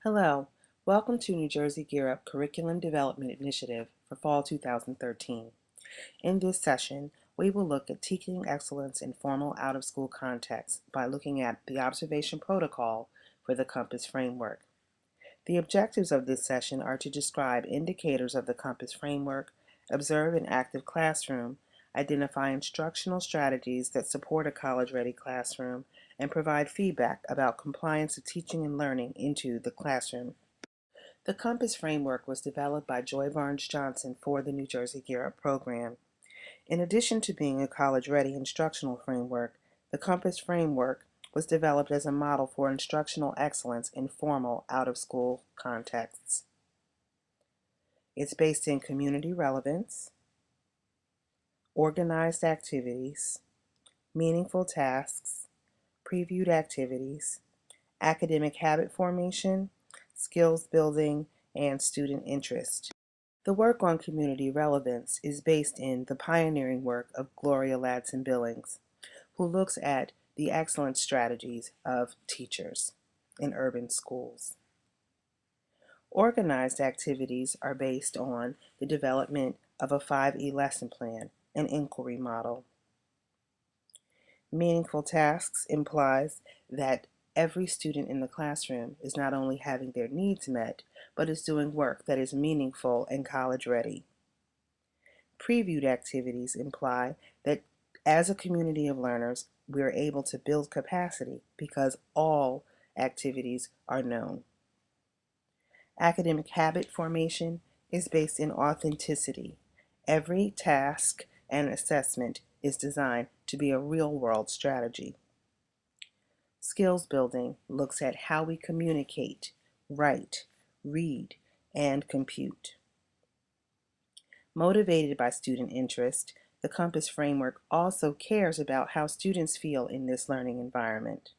Hello, welcome to New Jersey Gear Up Curriculum Development Initiative for Fall 2013. In this session, we will look at teaching excellence in formal out-of-school contexts by looking at the observation protocol for the COMPASS framework. The objectives of this session are to describe indicators of the COMPASS framework, observe an active classroom, identify instructional strategies that support a college-ready classroom, and provide feedback about compliance of teaching and learning into the classroom. The COMPASS framework was developed by Joy Barnes-Johnson for the New Jersey Gear Up program. In addition to being a college-ready instructional framework, the COMPASS framework was developed as a model for instructional excellence in formal out-of-school contexts. It's based in community relevance, organized activities, meaningful tasks, previewed activities, academic habit formation, skills building, and student interest. The work on community relevance is based in the pioneering work of Gloria Ladson-Billings, who looks at the excellence strategies of teachers in urban schools. Organized activities are based on the development of a 5E lesson plan, an inquiry model. Meaningful tasks implies that every student in the classroom is not only having their needs met, but is doing work that is meaningful and college-ready. Previewed activities imply that as a community of learners, we are able to build capacity because all activities are known. Academic habit formation is based in authenticity. Every task and assessment is designed to be a real-world strategy. Skills building looks at how we communicate, write, read, and compute. Motivated by student interest, the COMPASS framework also cares about how students feel in this learning environment.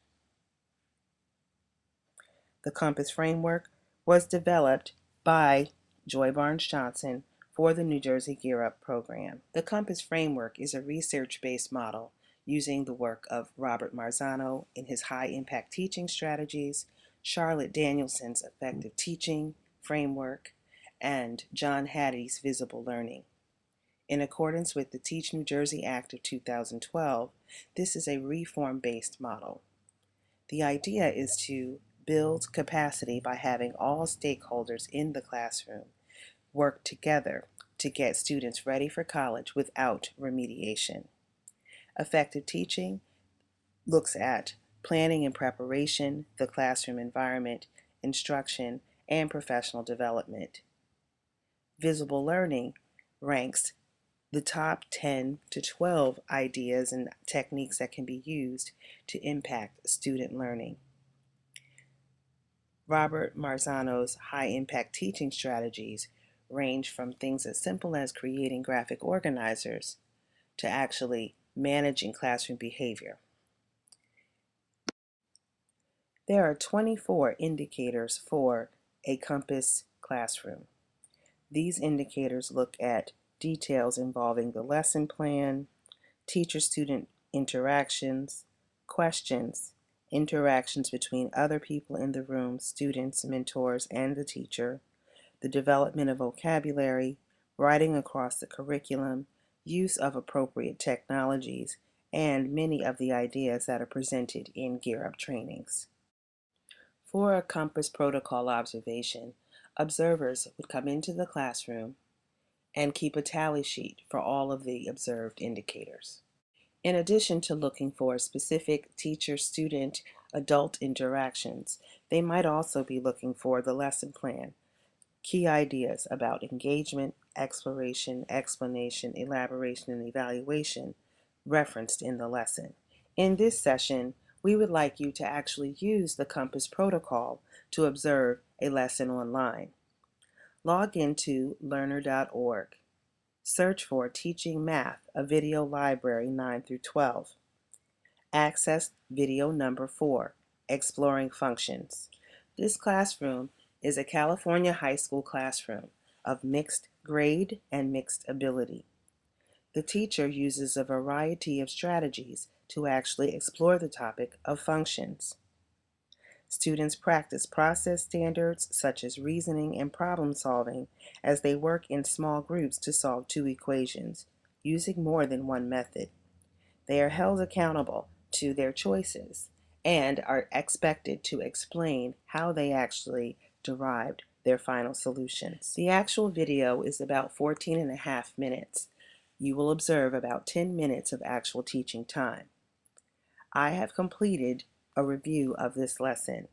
The COMPASS framework was developed by Joy Barnes-Johnson for the New Jersey Gear Up program. The COMPASS framework is a research-based model using the work of Robert Marzano in his high-impact teaching strategies, Charlotte Danielson's effective teaching framework, and John Hattie's visible learning. In accordance with the Teach New Jersey Act of 2012, this is a reform-based model. The idea is to build capacity by having all stakeholders in the classroom work together to get students ready for college without remediation. Effective teaching looks at planning and preparation, the classroom environment, instruction, and professional development. Visible learning ranks the top 10 to 12 ideas and techniques that can be used to impact student learning. Robert Marzano's high-impact teaching strategies range from things as simple as creating graphic organizers to actually managing classroom behavior. There are 24 indicators for a COMPASS classroom. These indicators look at details involving the lesson plan, teacher-student interactions, questions, interactions between other people in the room, students, mentors, and the teacher, the development of vocabulary, writing across the curriculum, use of appropriate technologies, and many of the ideas that are presented in Gear Up trainings. For a COMPASS protocol observation, observers would come into the classroom and keep a tally sheet for all of the observed indicators. In addition to looking for specific teacher-student adult interactions, they might also be looking for the lesson plan, key ideas about engagement, exploration, explanation, elaboration, and evaluation referenced in the lesson. In this session, we would like you to actually use the COMPASS protocol to observe a lesson online. Log into learner.org. Search for Teaching Math, a video library 9 through 12. Access video number 4, Exploring Functions. This classroom is a California high school classroom of mixed grade and mixed ability. The teacher uses a variety of strategies to actually explore the topic of functions. Students practice process standards such as reasoning and problem solving as they work in small groups to solve two equations, using more than one method. They are held accountable to their choices and are expected to explain how they actually derived their final solutions. The actual video is about 14 and a half minutes. You will observe about 10 minutes of actual teaching time. I have completed a review of this lesson.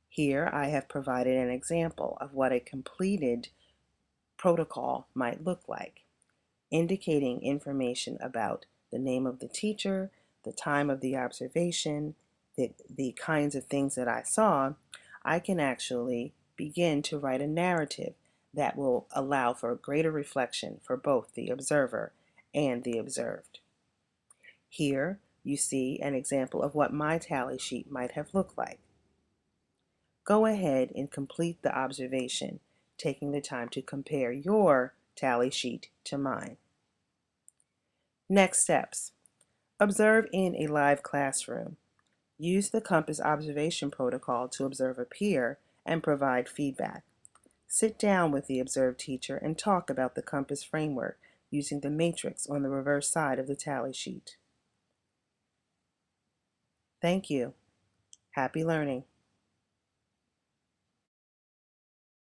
Here I have provided an example of what a completed protocol might look like, indicating information about the name of the teacher, the time of the observation, the kinds of things that I saw. I can actually begin to write a narrative that will allow for greater reflection for both the observer and the observed. Here you see an example of what my tally sheet might have looked like. Go ahead and complete the observation, taking the time to compare your tally sheet to mine. Next steps. Observe in a live classroom. Use the Compass observation protocol to observe a peer and provide feedback. Sit down with the observed teacher and talk about the Compass framework using the matrix on the reverse side of the tally sheet. Thank you. Happy learning.